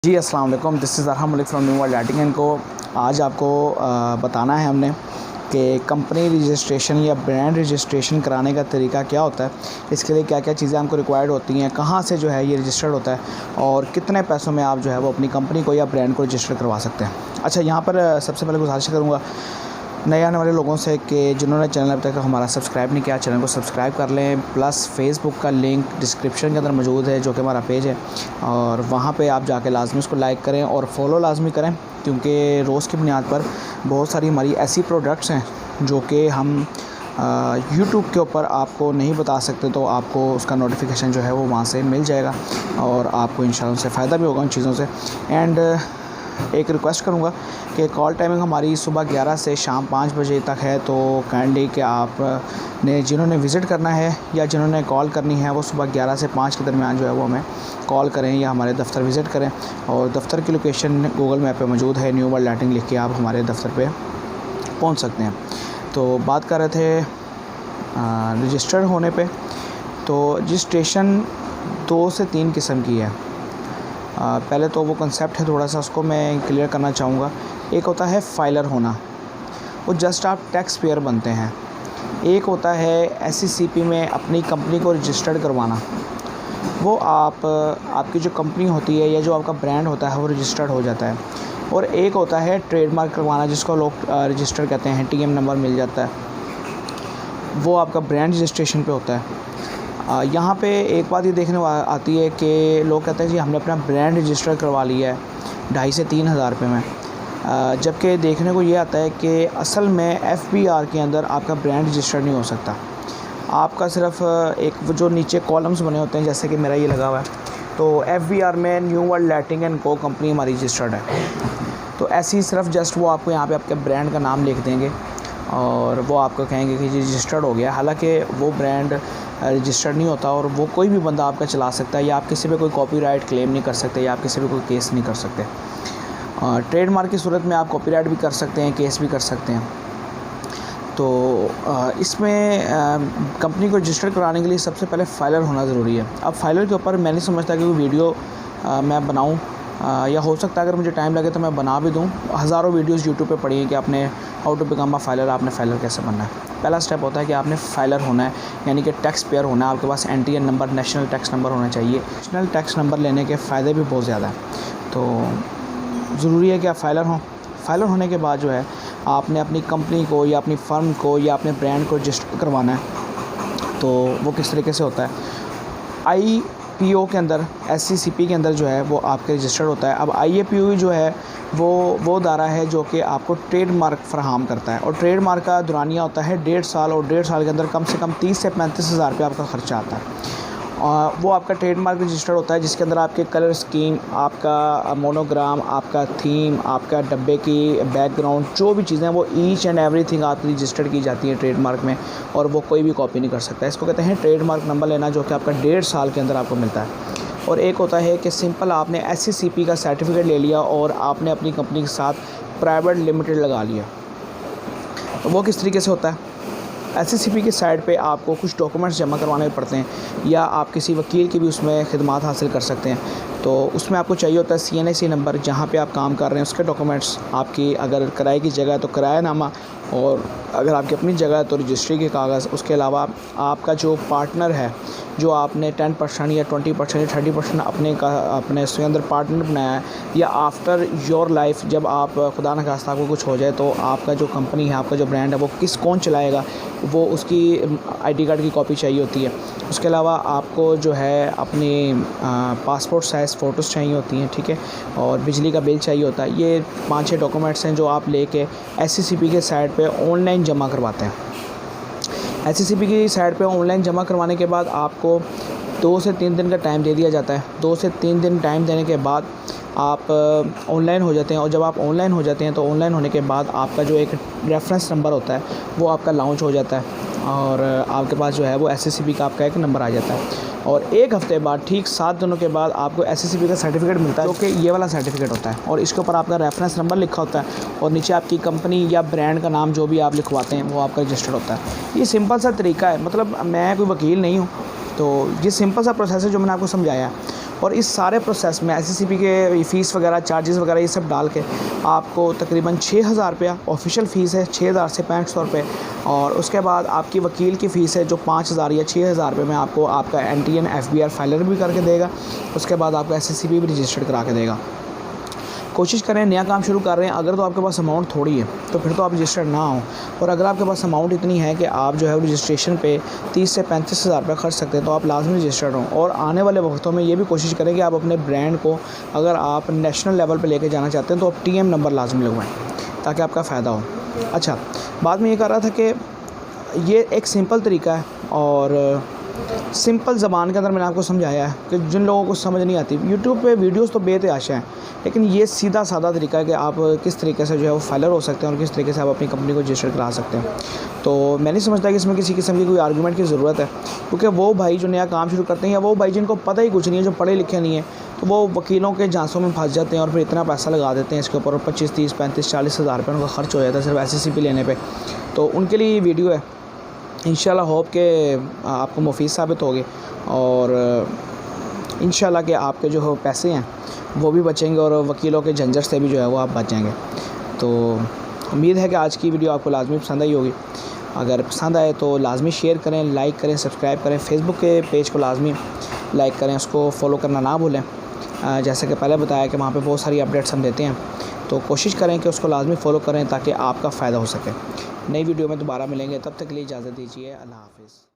जी अस्सलाम वालेकुम, this is Arham Malik from new world lighting and co. आज आपको बताना है हमने कि कंपनी रजिस्ट्रेशन या ब्रांड रजिस्ट्रेशन कराने का तरीका क्या होता है, इसके लिए क्या क्या चीज़ें हमको रिक्वायर्ड होती हैं, कहाँ से जो है ये रजिस्टर्ड होता है और कितने पैसों में आप जो है वो अपनी कंपनी को या ब्रांड को रजिस्टर करवा सकते हैं। अच्छा, यहाँ पर सबसे पहले गुजारिश करूँगा नए आने वाले लोगों से कि जिन्होंने चैनल अब तक हमारा सब्सक्राइब नहीं किया, चैनल को सब्सक्राइब कर लें। प्लस फेसबुक का लिंक डिस्क्रिप्शन के अंदर मौजूद है, जो कि हमारा पेज है, और वहाँ पे आप जाके लाजमी उसको लाइक करें और फॉलो लाजमी करें, क्योंकि रोज़ की बुनियाद पर बहुत सारी हमारी ऐसी प्रोडक्ट्स हैं जो कि हम यूट्यूब के ऊपर आपको नहीं बता सकते, तो आपको उसका नोटिफिकेशन जो है वो वहाँ से मिल जाएगा और आपको इंशाल्लाह उससे फ़ायदा भी होगा उन चीज़ों से। एंड एक रिक्वेस्ट करूँगा कि कॉल टाइमिंग हमारी सुबह 11 से शाम 5 बजे तक है, तो काइंडली कि आप ने जिन्होंने विज़िट करना है या जिन्होंने कॉल करनी है वो सुबह 11 से 5 के दरमियान जो है वो हमें कॉल करें या हमारे दफ़्तर विज़िट करें। और दफ़्तर की लोकेशन गूगल मैप पे मौजूद है, न्यू वर्ल्ड लाइटिंग लिख के आप हमारे दफ़्तर पे पहुंच सकते हैं। तो बात कर रहे थे रजिस्टर्ड होने पे, तो रजिस्ट्रेशन 2 से 3 किस्म की है। पहले तो वो कंसेप्ट है, थोड़ा सा उसको मैं क्लियर करना चाहूँगा। एक होता है फाइलर होना, वो जस्ट आप टैक्स पेयर बनते हैं। एक होता है एससीसीपी में अपनी कंपनी को रजिस्टर्ड करवाना, वो आपकी जो कंपनी होती है या जो आपका ब्रांड होता है वो रजिस्टर्ड हो जाता है। और एक होता है ट्रेडमार्क करवाना, जिसको लोग रजिस्टर कहते हैं, टीएम नंबर मिल जाता है, वो आपका ब्रांड रजिस्ट्रेशन पे होता है। यहाँ पे एक बात ये देखने आती है कि लोग कहते हैं जी हमने अपना ब्रांड रजिस्टर करवा लिया है 2,500 से 3,000 रुपये में, जबकि देखने को ये आता है कि असल में एफबीआर के अंदर आपका ब्रांड रजिस्टर नहीं हो सकता। आपका सिर्फ एक वो जो नीचे कॉलम्स बने होते हैं, जैसे कि मेरा ये लगा हुआ है, तो एफबीआर में न्यू वर्ल्ड लाइटिंग एंड को कंपनी हमारी रजिस्टर्ड है। तो ऐसे ही सिर्फ जस्ट वो आपको यहाँ पे आपके ब्रांड का नाम लिख देंगे और वो आपको कहेंगे कि जी रजिस्टर्ड हो गया, हालांकि वो ब्रांड रजिस्टर्ड नहीं होता और वो कोई भी बंदा आपका चला सकता है, या आप किसी पे कोई कॉपीराइट क्लेम नहीं कर सकते, या आप किसी पे कोई केस नहीं कर सकते। ट्रेडमार्क की सूरत में आप कॉपीराइट भी कर सकते हैं, केस भी कर सकते हैं। तो इसमें कंपनी को रजिस्टर कराने के लिए सबसे पहले फाइलर होना ज़रूरी है। अब फाइलर के ऊपर मैं नहीं समझता कि कोई वीडियो मैं बनाऊँ, या हो सकता है अगर मुझे टाइम लगे तो मैं बना भी दूँ। हज़ारों वीडियोस यूट्यूब पे पड़ी हैं कि आपने how to become a filer, आपने फाइलर कैसे बनना है। पहला स्टेप होता है कि आपने फाइलर होना है, यानी कि टैक्स पेयर होना है। आपके पास NTN number, national tax number होना चाहिए। नेशनल टैक्स नंबर लेने के फ़ायदे भी बहुत ज़्यादा हैं, तो ज़रूरी है कि आप फाइलर हों। फाइलर होने के बाद जो है आपने अपनी कंपनी को या अपनी फ़र्म को या अपने ब्रांड को रजिस्टर करवाना है। तो वो किस तरीके से होता है, आईपीओ के अंदर, एससीसीपी के अंदर जो है वो आपके रजिस्टर्ड होता है। अब आईएपीओ जो है वो दायरा है जो कि आपको ट्रेडमार्क फराहम करता है, और ट्रेडमार्क का दुरानिया होता है 1.5 साल, और 1.5 साल के अंदर कम से कम 30 से 35 हज़ार रुपये आपका ख़र्चा आता है। वो आपका ट्रेडमार्क रजिस्टर्ड होता है, जिसके अंदर आपके कलर स्कीम, आपका मोनोग्राम, आपका थीम, आपका डब्बे की बैकग्राउंड, जो भी चीज़ें वो ईच एंड एवरीथिंग आपकी रजिस्टर्ड की जाती है ट्रेडमार्क में, और वो कोई भी कॉपी नहीं कर सकता। इसको कहते हैं ट्रेडमार्क नंबर लेना, जो कि आपका 1.5 साल के अंदर आपको मिलता है। और एक होता है कि सिंपल आपने एससीसीपी का सर्टिफिकेट ले लिया और आपने अपनी कंपनी के साथ प्राइवेट लिमिटेड लगा लिया। तो वो किस तरीके से होता है, एससीसीपी की साइड पे आपको कुछ डॉक्यूमेंट्स जमा करवाने पड़ते हैं, या आप किसी वकील की भी उसमें खिदमात हासिल कर सकते हैं। तो उसमें आपको चाहिए होता है CNAC नंबर, जहाँ पे आप काम कर रहे हैं उसके डॉक्यूमेंट्स, आपकी अगर किराए की जगह है तो किरायानामा, और अगर आपकी अपनी जगह है तो रजिस्ट्री के कागज़। उसके अलावा आपका जो पार्टनर है, जो आपने 10% या 20% या 30% अपने उसके अंदर पार्टनर बनाया है, या आफ्टर योर लाइफ जब आप खुदा न खास्ता आपको कुछ हो जाए तो आपका जो कंपनी है, आपका जो ब्रांड है, वो कौन चलाएगा, वो उसकी आईडी कार्ड की कॉपी चाहिए होती है। उसके अलावा आपको जो है अपनी पासपोर्ट साइज़ फ़ोटोज़ चाहिए होती हैं, ठीक है, और बिजली का बिल चाहिए होता है। ये 5-6 डॉक्यूमेंट्स हैं जो आप लेके एससीसीपी के साइट पे ऑनलाइन जमा करवाते हैं। एससीसीपी की साइट पे ऑनलाइन जमा करवाने के बाद आपको 2 से 3 दिन का टाइम दे दिया जाता है। 2 से 3 दिन टाइम देने के बाद आप ऑनलाइन हो जाते हैं, और जब आप ऑनलाइन हो जाते हैं तो ऑनलाइन होने के बाद आपका जो एक रेफरेंस नंबर होता है वो आपका लॉन्च हो जाता है, और आपके पास जो है वो एससीसीपी का आपका एक नंबर आ जाता है। और 1 हफ़्ते बाद, ठीक 7 दिनों के बाद, आपको एससीसीपी का सर्टिफिकेट मिलता है, जो कि ये वाला सर्टिफिकेट होता है, और इसके ऊपर आपका रेफरेंस नंबर लिखा होता है, और नीचे आपकी कंपनी या ब्रांड का नाम जो भी आप लिखवाते हैं वो आपका रजिस्टर्ड होता है। ये सिंपल सा तरीका है, मतलब मैं कोई वकील नहीं हूँ, तो ये सिंपल सा प्रोसेस है जो मैंने आपको समझाया। और इस सारे प्रोसेस में SCCP के फ़ीस वगैरह चार्जेस वगैरह ये सब डाल के आपको तकरीबन 6,000 रुपया ऑफिशियल फ़ीस है, 6,000 से 6,500 रुपये। और उसके बाद आपकी वकील की फ़ीस है जो 5,000 या 6,000 रुपये में आपको आपका NTN FBR फाइलर भी करके देगा। उसके बाद आपको SCCP भी रजिस्टर्ड करा के देगा। कोशिश करें, नया काम शुरू कर रहे हैं, अगर तो आपके पास अमाउंट थोड़ी है तो फिर तो आप रजिस्टर्ड ना हो, और अगर आपके पास अमाउंट इतनी है कि आप जो है रजिस्ट्रेशन पे 30 से 35,000 रुपये खर्च सकते हैं तो आप लाजमी रजिस्टर्ड हों। और आने वाले वक्तों में ये भी कोशिश करें कि आप अपने ब्रांड को अगर आप नेशनल लेवल पे लेके जाना चाहते हैं तो आप TM नंबर लाजमी लगवाएं ताकि आपका फ़ायदा हो। अच्छा, बाद में ये कर रहा था कि ये एक सिंपल तरीका है और सिंपल ज़बान के अंदर मैंने आपको समझाया है कि जिन लोगों को समझ नहीं आती, यूट्यूब पे वीडियोस तो बेतहाशा हैं, लेकिन ये सीधा साधा तरीका है कि आप किस तरीके से जो है वो फाइलर हो सकते हैं और किस तरीके से आप अपनी कंपनी को रजिस्टर करा सकते हैं। तो मैं नहीं समझता कि इसमें किसी किस्म की कोई आर्गूमेंट की ज़रूरत है, क्योंकि वो भाई जो नया काम शुरू करते हैं या वो भाई जिनको पता ही कुछ नहीं है, जो पढ़े लिखे नहीं है, तो वो वकीलों के झांसों में फंस जाते हैं और फिर इतना पैसा लगा देते हैं इसके ऊपर, 25, 30, 35, 40,000 रुपये उनका खर्च हो जाता है सिर्फ SCCP लेने पर। तो उनके लिए ये वीडियो है, इंशाल्लाह होप के आपको मुफीद साबित होगी और इंशाल्लाह के आपके जो पैसे हैं वो भी बचेंगे और वकीलों के झंझट से भी जो है वो आप बच जाएंगे। तो उम्मीद है कि आज की वीडियो आपको लाजमी पसंद आई होगी। अगर पसंद आए तो लाजमी शेयर करें, लाइक करें, सब्सक्राइब करें। फेसबुक के पेज को लाजमी लाइक करें, उसको फॉलो करना ना भूलें। जैसे कि पहले बताया कि वहाँ पे बहुत सारी अपडेट्स हम देते हैं, तो कोशिश करें कि उसको लाजमी फॉलो करें ताकि आपका फ़ायदा हो सके। नई वीडियो में दोबारा मिलेंगे, तब तक के लिए इजाज़त दीजिए। अल्लाह हाफ़िज़।